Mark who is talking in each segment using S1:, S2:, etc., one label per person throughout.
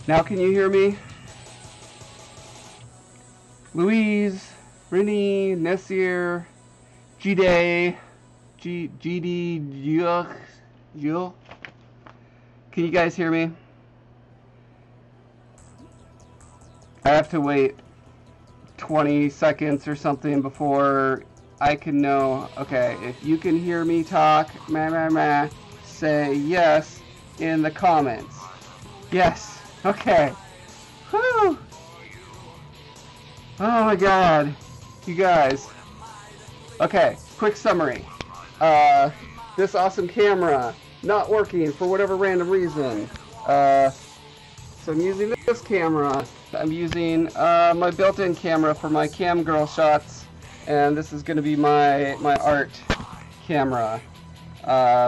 S1: Now can you hear me? Louise, Rennie, Nessier, G-Day, GD, Jill. Can you guys hear me? I have to wait 20 seconds or something before I can know. Okay, if you can hear me talk, say yes in the comments. Yes. Okay. Whew. Oh my god. You guys. Okay, quick summary. This awesome camera not working for whatever random reason. So I'm using this camera. I'm using my built-in camera for my cam girl shots, and this is going to be my art camera,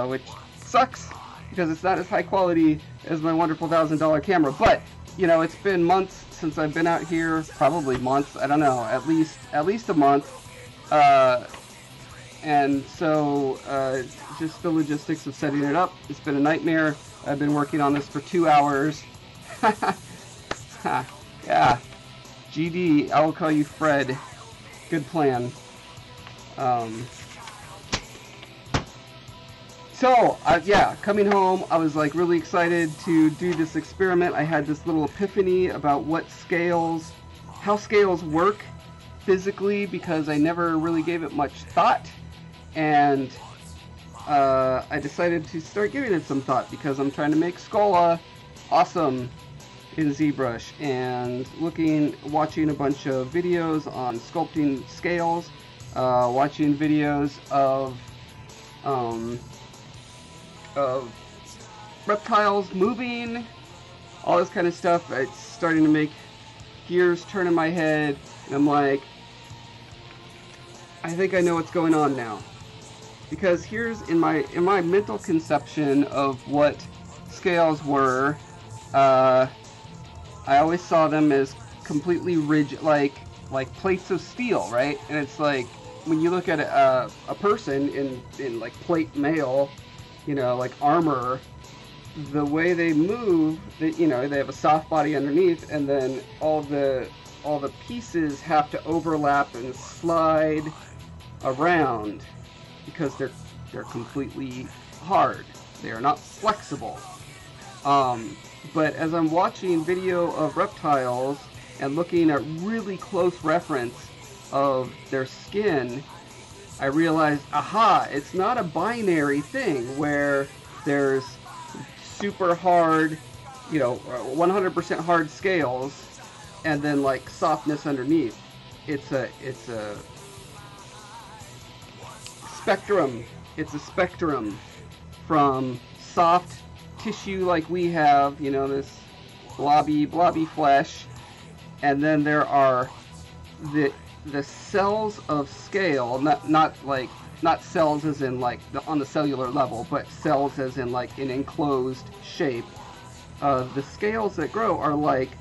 S1: which sucks because it's not as high quality as my wonderful $1,000 camera. But you know, it's been months since I've been out here, probably months. I don't know, at least a month. And so just the logistics of setting it up. It's been a nightmare. I've been working on this for 2 hours. Yeah. GD, I will call you Fred. Good plan. Yeah, coming home, I was like really excited to do this experiment. I had this little epiphany about how scales work physically, because I never really gave it much thought. And I decided to start giving it some thought because I'm trying to make Scola awesome in ZBrush, and watching a bunch of videos on sculpting scales, watching videos of reptiles moving, all this kind of stuff. It's starting to make gears turn in my head, and I'm like, I think I know what's going on now. Because here's in my mental conception of what scales were, I always saw them as completely rigid, like plates of steel, right? And it's like when you look at a person in like plate mail, you know, like armor, the way they move, they have a soft body underneath, and then all the pieces have to overlap and slide around because they're completely hard. They are not flexible. But as I'm watching video of reptiles and looking at really close reference of their skin, I realized, aha, it's not a binary thing where there's super hard, 100% hard scales and then like softness underneath. It's a spectrum. It's a spectrum from soft tissue like we have, this blobby flesh, and then there are the cells of scale, not cells as in like on the cellular level, but cells as in like an enclosed shape. The scales that grow are like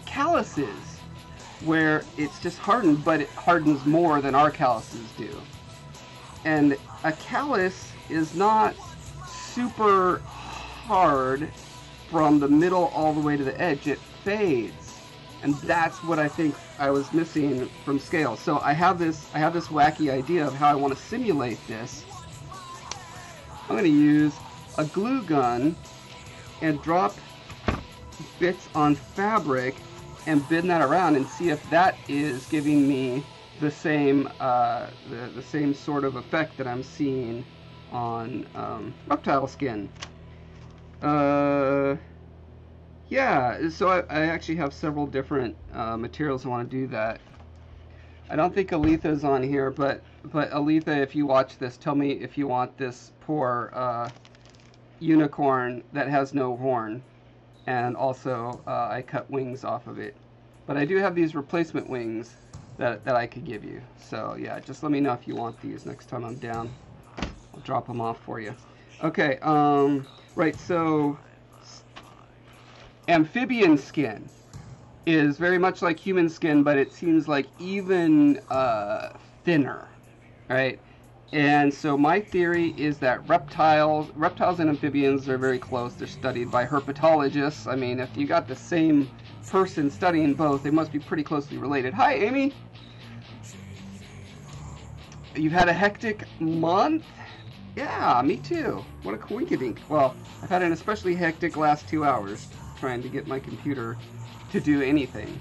S1: calluses, where it's just hardened, but it hardens more than our calluses do. And a callus is not super hard from the middle all the way to the edge. It fades, and that's what I think I was missing from scales. So I have this wacky idea of how I want to simulate this. I'm going to use a glue gun and drop bits on fabric and bend that around and see if that is giving me the same the same sort of effect that I'm seeing on reptile skin. Yeah, so I actually have several different materials I want to do that. I don't think Aletha's on here, but Aletha, if you watch this, tell me if you want this poor unicorn that has no horn, and also I cut wings off of it. But I do have these replacement wings that I could give you. So yeah, just let me know if you want these next time I'm down. I'll drop them off for you. Okay, right, so amphibian skin is very much like human skin, but it seems like even thinner, right? And so my theory is that reptiles and amphibians are very close. They're studied by herpetologists. I mean, if you got the same person studying both, they must be pretty closely related. Hi, Amy. You've had a hectic month? Yeah, me too. What a coinkydink. Well, I've had an especially hectic last 2 hours trying to get my computer to do anything.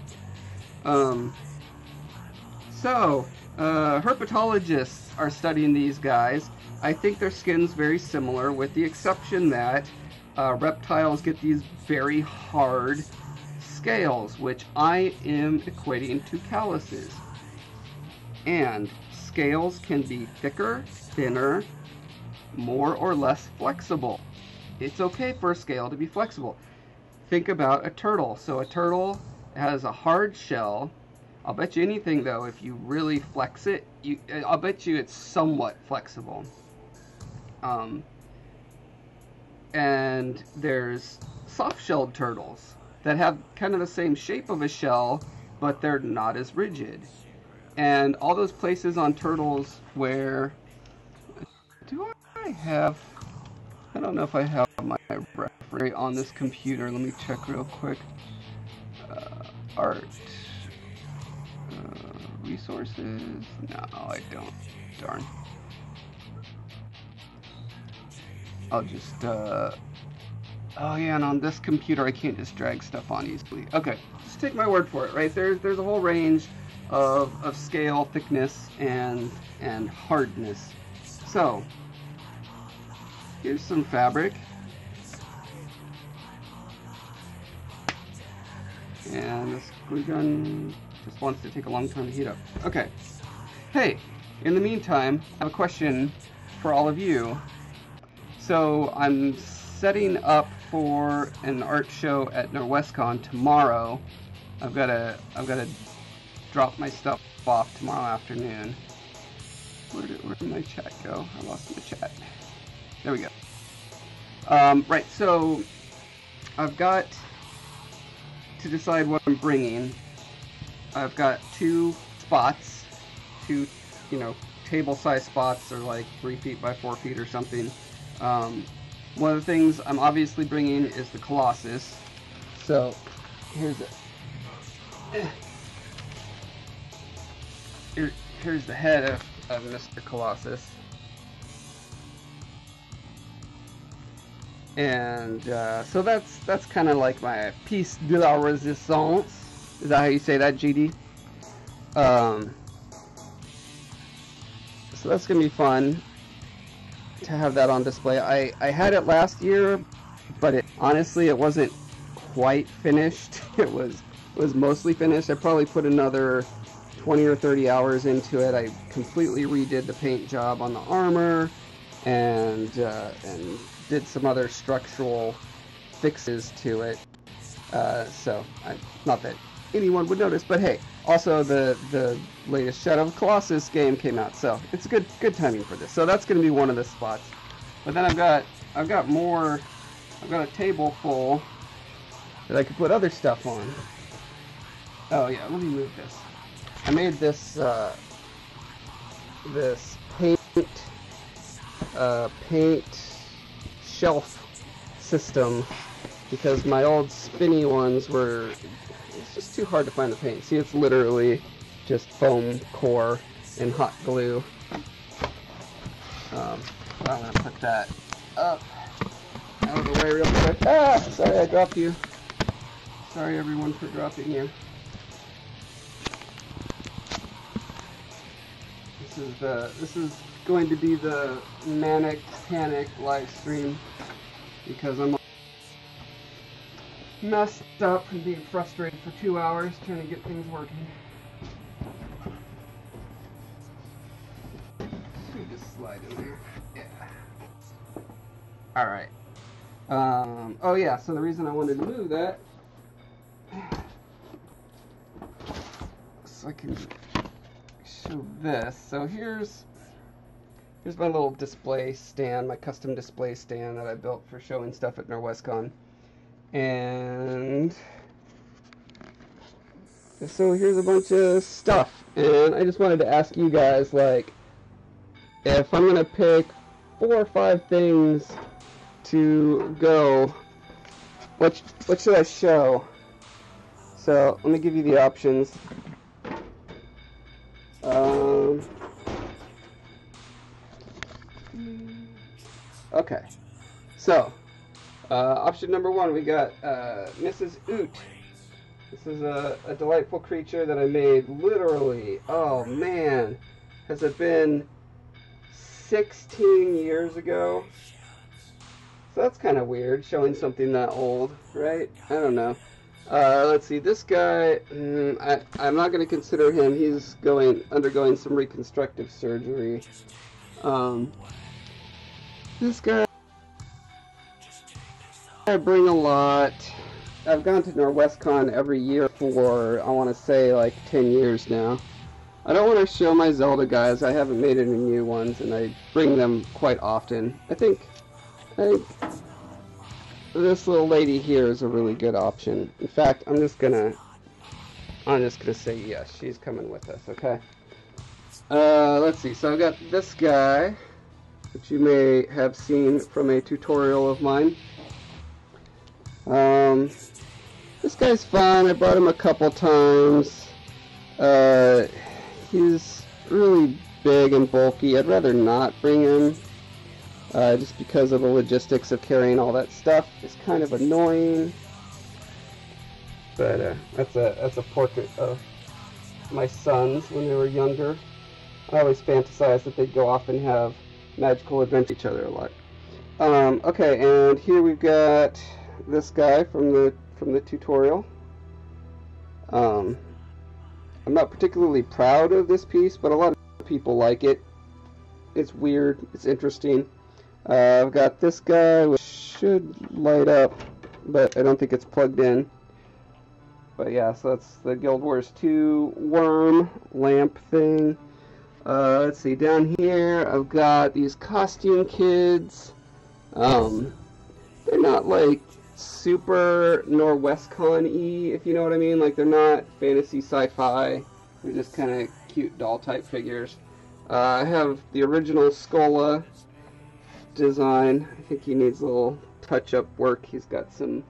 S1: Herpetologists are studying these guys. I think their skin's very similar, with the exception that reptiles get these very hard scales, which I am equating to calluses. And scales can be thicker, thinner, more or less flexible. It's okay for a scale to be flexible. Think about a turtle. So a turtle has a hard shell. I'll bet you anything, though, if you really flex it, I'll bet you it's somewhat flexible. And there's soft-shelled turtles that have kind of the same shape of a shell, but they're not as rigid. And all those places on turtles where... I don't know if I have my reference on this computer. Let me check real quick. Art. Resources. No, I don't. Darn. I'll just, oh yeah, and on this computer I can't just drag stuff on easily. Okay, just take my word for it, right? There's a whole range of scale, thickness, and hardness. So, here's some fabric. And this glue gun just wants to take a long time to heat up. Okay. Hey, in the meantime, I have a question for all of you. So I'm setting up for an art show at Norwest Con tomorrow. I've got to drop my stuff off tomorrow afternoon. Where did my chat go? I lost my chat. There we go. Right, so I've got to decide what I'm bringing. I've got 2 spots, 2, table-sized spots, or like 3 feet by 4 feet or something. One of the things I'm obviously bringing is the Colossus. So here's it. Here's the head of Mr. Colossus. And so that's kind of like my piece de la resistance. Is that how you say that, GD? So that's gonna be fun to have that on display. I had it last year, but honestly it wasn't quite finished. It was mostly finished. I probably put another 20 or 30 hours into it. I completely redid the paint job on the armor and did some other structural fixes to it. So not that anyone would notice, but hey, also the latest Shadow of Colossus game came out, so it's good timing for this. So that's going to be one of the spots. But then I've got more. I've got a table full that I could put other stuff on. Oh yeah, let me move this. I made this this paint shelf system because my old spinny ones were, it's just too hard to find the paint. See, it's literally just foam core and hot glue. I'm gonna put that up out of the way real quick. Ah, sorry I dropped you. Sorry everyone for dropping you. This is going to be the manic panic live stream because I'm messed up and being frustrated for 2 hours trying to get things working. Let me just slide in there. Yeah. All right. Oh yeah. So the reason I wanted to move that so I can show this. So here's my little display stand, my custom display stand that I built for showing stuff at Norwest Con. And so here's a bunch of stuff. And I just wanted to ask you guys, like, if I'm going to pick 4 or 5 things to go, what should I show? So let me give you the options. Okay, so option number 1, we got Mrs. Oot. This is a delightful creature that I made literally, oh man, has it been 16 years ago? So that's kind of weird, showing something that old, right? I don't know. Let's see, this guy, I'm not going to consider him. He's undergoing some reconstructive surgery. This guy, I bring a lot. I've gone to Norwest Con every year for, I want to say, like 10 years now. I don't want to show my Zelda guys. I haven't made any new ones, and I bring them quite often. I think this little lady here is a really good option. In fact, I'm just gonna say yes, she's coming with us, okay? Let's see, so I've got this guy, which you may have seen from a tutorial of mine. This guy's fun. I brought him a couple times. He's really big and bulky. I'd rather not bring him, just because of the logistics of carrying all that stuff. It's kind of annoying. But that's a portrait of my sons when they were younger. I always fantasized that they'd go off and have magical adventures with each other a lot. Okay, and here we've got this guy from the tutorial. I'm not particularly proud of this piece, but a lot of people like it. It's weird. It's interesting. I've got this guy, which should light up, but I don't think it's plugged in. But yeah, so that's the Guild Wars 2 worm lamp thing. Let's see, down here I've got these costume kids. They're not like super Norwest Con-y, if you know what I mean. Like, they're not fantasy sci-fi. They're just kind of cute doll type figures. I have the original Skola design. I think he needs a little touch-up work. He's got some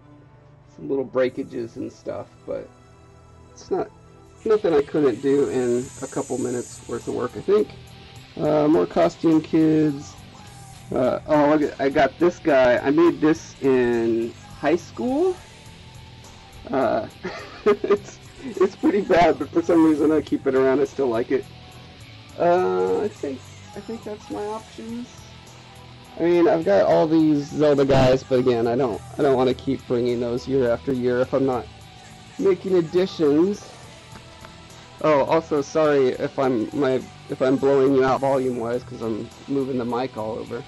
S1: little breakages and stuff, but it's nothing I couldn't do in a couple minutes worth of work, I think. More costume kids. Oh, look, I got this guy. I made this in high school. It's pretty bad, but for some reason I keep it around. I still like it. I think that's my options. I mean, I've got all these Zelda guys, but again, I don't want to keep bringing those year after year if I'm not making additions. Oh, also sorry if I'm blowing you out volume-wise because I'm moving the mic all over.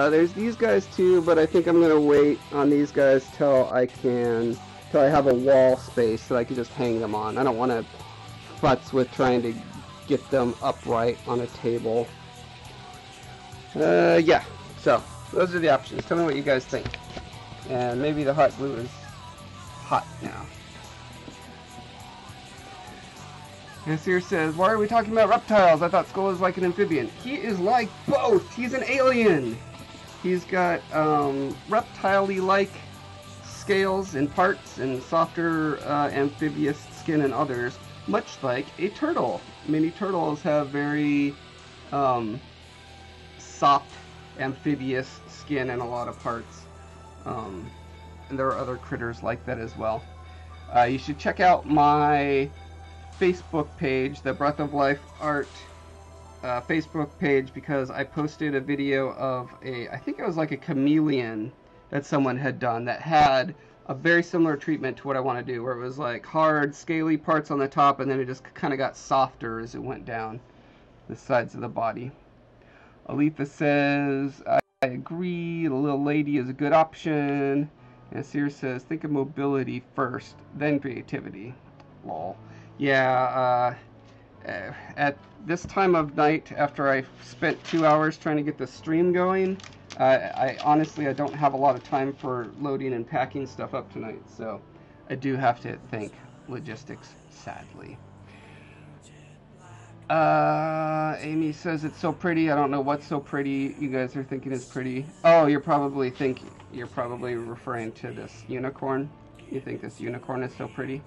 S1: There's these guys too, but I think I'm gonna wait on these guys till I have a wall space so I can just hang them on. I don't want to futz with trying to get them upright on a table. Yeah, so those are the options. Tell me what you guys think. And maybe the hot glue is hot now. And Sear says, why are we talking about reptiles? I thought Skull is like an amphibian. He is like both. He's an alien. He's got reptile-y like scales and parts and softer amphibious skin and others, much like a turtle. Many turtles have very soft amphibious skin and a lot of parts, and there are other critters like that as well. You should check out my Facebook page, the Breath of Life Art Facebook page, because I posted a video of I think it was like a chameleon that someone had done that had a very similar treatment to what I want to do, where it was like hard, scaly parts on the top, and then it just kind of got softer as it went down the sides of the body. Aletha says, I agree, the little lady is a good option. And Sear says, think of mobility first, then creativity. Lol. Yeah, at this time of night, after I spent 2 hours trying to get the stream going, I honestly don't have a lot of time for loading and packing stuff up tonight, so I do have to think logistics, sadly. Amy says it's so pretty. I don't know what's so pretty you guys are thinking is pretty. Oh, you're probably referring to this unicorn. You think this unicorn is so pretty?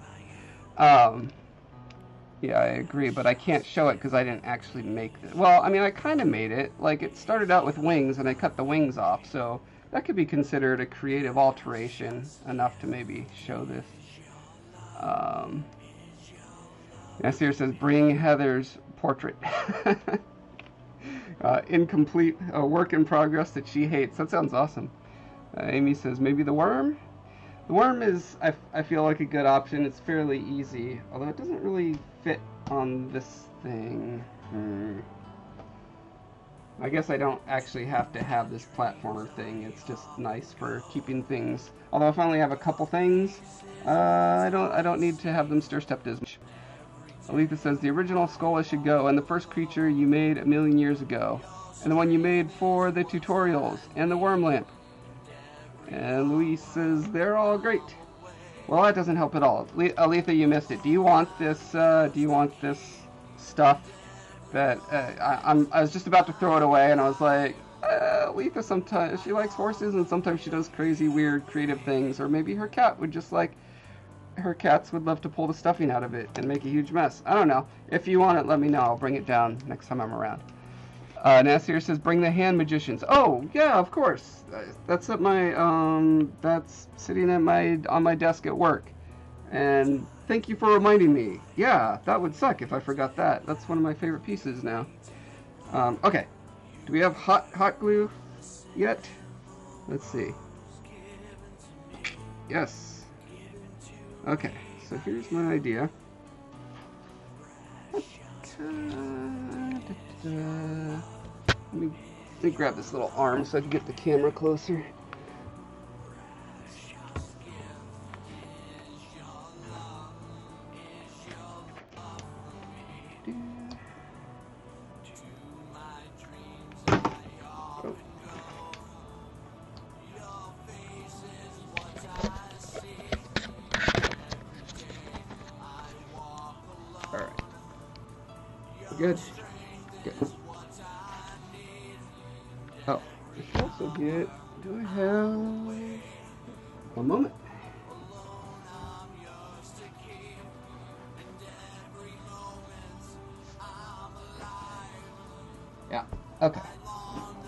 S1: Yeah, I agree, but I can't show it because I didn't actually make it. Well, I mean, I kind of made it. Like, it started out with wings, and I cut the wings off, so that could be considered a creative alteration enough to maybe show this. Nasir says, bring Heather's portrait. Incomplete, a work in progress that she hates. That sounds awesome. Amy says, maybe the worm? The worm is, I feel like, a good option. It's fairly easy, although it doesn't really fit on this thing. I guess I don't actually have to have this platformer thing. It's just nice for keeping things. Although if I only have a couple things, I don't need to have them stir-stepped as much. Aletha says, the original skull should go, and the first creature you made 1,000,000 years ago, and the one you made for the tutorials, and the worm lamp. And Luis says, they're all great. Well, that doesn't help at all. Aletha, you missed it. Do you want this stuff that, I was just about to throw it away, and I was like, Aletha sometimes, she likes horses, and sometimes she does crazy, weird, creative things, or maybe her cat would just like, her cats would love to pull the stuffing out of it and make a huge mess. I don't know. If you want it, let me know. I'll bring it down next time I'm around. Nasir says, bring the hand magicians. Oh, yeah, of course. That's at my, that's sitting at on my desk at work. And thank you for reminding me. Yeah, that would suck if I forgot that. That's one of my favorite pieces now. Okay. Do we have hot glue yet? Let's see. Yes. Okay, so here's my idea. Let me grab this little arm so I can get the camera closer. Good. Good. Oh, I should also get. Do I have. One moment. Yeah, okay.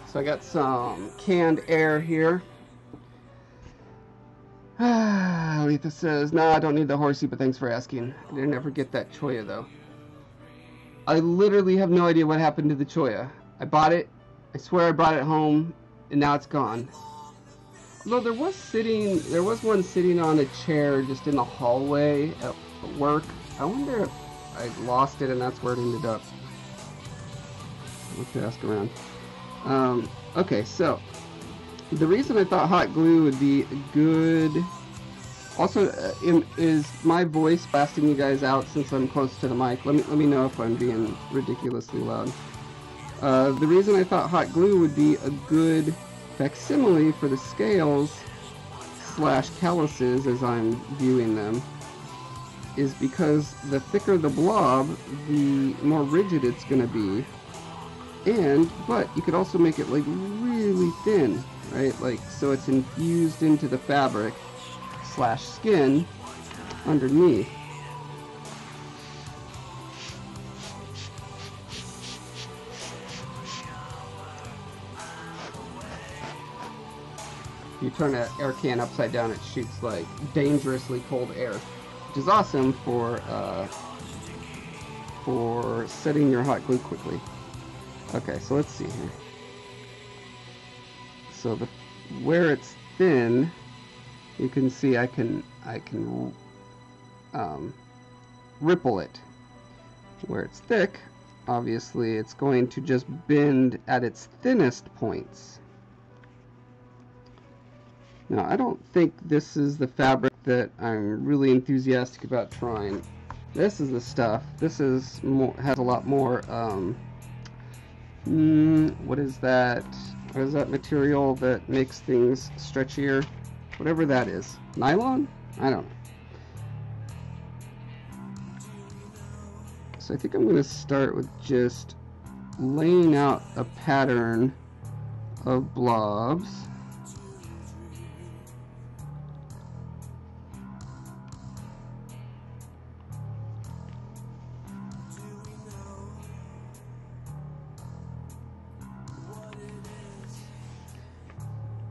S1: So I got some canned air here. Aletha says, nah, I don't need the horsey, but thanks for asking. I didn't ever get that choya, though. I literally have no idea what happened to the choya. I bought it, I swear I brought it home, and now it's gone. Although there was one sitting on a chair just in the hallway at work. I wonder if I lost it and that's where it ended up. I'll have to ask around. Okay, so the reason I thought hot glue would be good. Also, is my voice blasting you guys out since I'm close to the mic? Let me know if I'm being ridiculously loud. The reason I thought hot glue would be a good facsimile for the scales / calluses as I'm viewing them is because the thicker the blob, the more rigid it's going to be. But you could also make it like really thin, right? Like, so it's infused into the fabric / skin underneath. You turn an air can upside down, it shoots like dangerously cold air, which is awesome for setting your hot glue quickly. Okay, so let's see here. So where it's thin, you can see I can ripple it. Where it's thick, obviously it's going to just bend at its thinnest points. Now, I don't think this is the fabric that I'm really enthusiastic about trying. This is the stuff. This is has a lot more. What is that? What is that material that makes things stretchier? Whatever that is. Nylon? I don't know. I think I'm going to start with just laying out a pattern of blobs.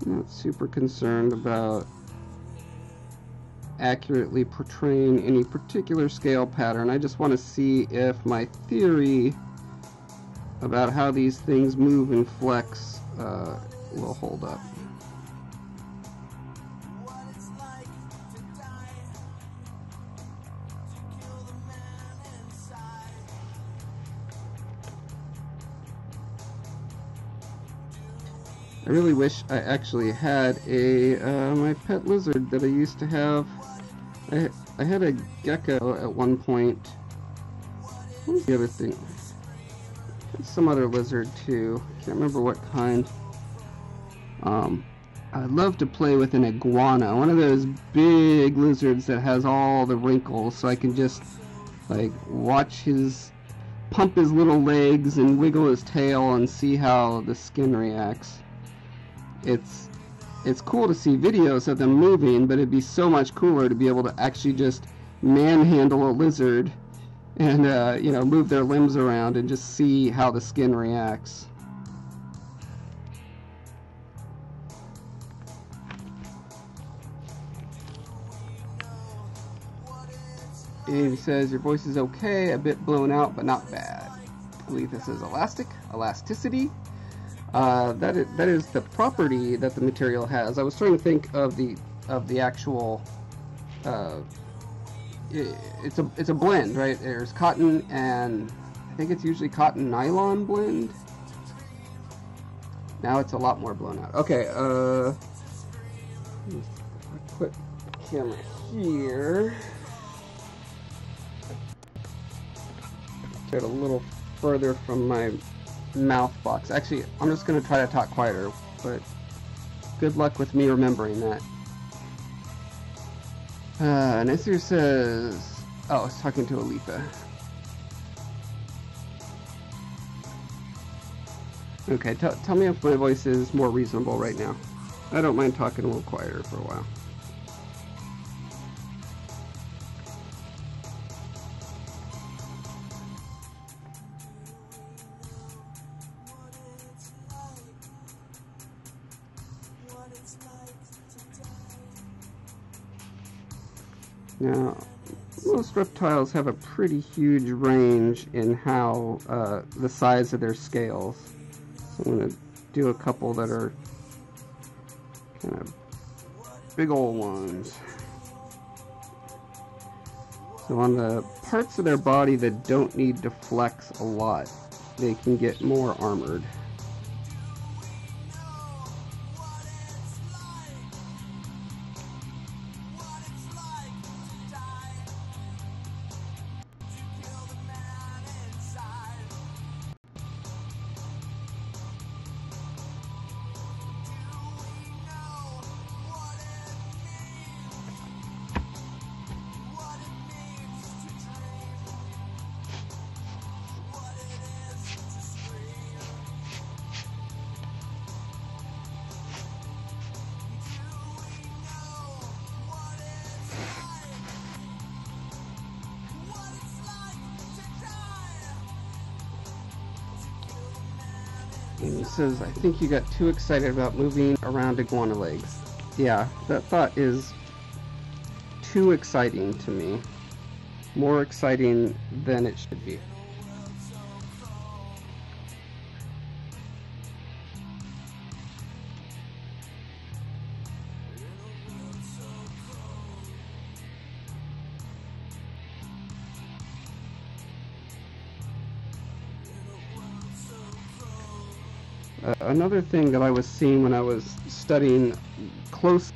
S1: Not super concerned about accurately portraying any particular scale pattern. I just want to see if my theory about how these things move and flex will hold up. I really wish I actually had a my pet lizard that I used to have. I had a gecko at one point. What was the other thing? Some other lizard too. Can't remember what kind. I'd love to play with an iguana, one of those big lizards that has all the wrinkles, so I can just like watch his pump his little legs and wiggle his tail and see how the skin reacts. It's cool to see videos of them moving, but it'd be so much cooler to be able to actually just manhandle a lizard and you know, move their limbs around and just see how the skin reacts. Dave says your voice is okay, a bit blown out, but not bad. I believe this is elasticity. That is the property that the material has. I was trying to think of the actual. It's a blend, right? There's cotton and I think it's usually cotton nylon blend. Now it's a lot more blown out. Okay. I'll put camera here. Get a little further from my mouth box. Actually, I'm just going to try to talk quieter, but good luck with me remembering that. Nasir says, oh, I was talking to Alifa. Okay, tell me if my voice is more reasonable right now. I don't mind talking a little quieter for a while. Now, most reptiles have a pretty huge range in how the size of their scales. So I'm going to do a couple that are kind of big old ones. So on the parts of their body that don't need to flex a lot, they can get more armored. And he says, I think you got too excited about moving around iguana legs. Yeah, that thought is too exciting to me. More exciting than it should be. Another thing that I was seeing when I was studying close